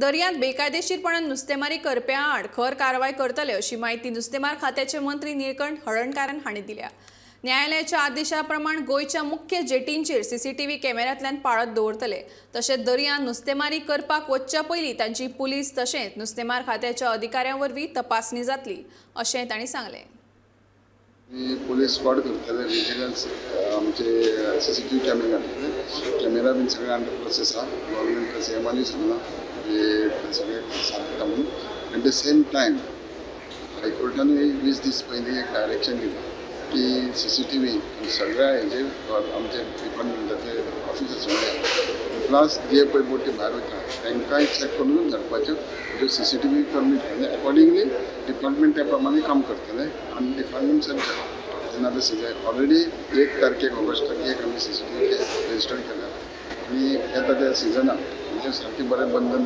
दर्यांत बेकायदेशीरपणान नुस्तेमारी करप्यां आड खर कारवाय करतले अशी माहिती नुस्तेमार खात्याचे मंत्री निळकंठ हळर्णकारान हांणी दिल्या। न्यायालयाच्या आदेशा प्रमाण गोयच्या मुख्य जेटींचेर सीसीटीव्ही कॅमेऱ्यांतल्यान पाळत दवरतले। तशेंच दर्यांत नुस्तेमारी करपाक वचच्या पयलीं तांची पुलीस तशेंच नुस्तेमार खात्याच्या अधिकाऱ्यां वरवीं तपासणी जातली अशें तांणी सांगलें। पुलिस स्क्वॉड करतले, विजिलन्स आमचे सीसीटीव्ही कॅमेरा बीन सगळे अंडर प्रोसेस आहा। गव्हर्नमेंट सीएमानी सांगला सगळे सांगता म्हणून। एट द सेम टायम हायकोर्टान 20 दीस पयलीं एक डायरेक्शन दिलें की सीसीटीव्ही सगळ्या हेजे आमचे डिपार्टमेंटाचे ऑफिसर्स प्लस जे पळय बोटी भायर वता तांकांय चॅक करून धरपाच्यो ज्यो सीसीटीव्ही परमीट आनी अकॉर्डिंगली डिपार्टमेंट त्या प्रमाणे काम करतले आनी डिपार्टमेंट जेन्ना आतां सीजन ऑलरेडी 1 तारखेक ऑगस्टाक एक आमी सीसीटीव्ही रजिस्टर केला आनी येता त्या सिजनाक म्हणजे सारकें बरें बंधन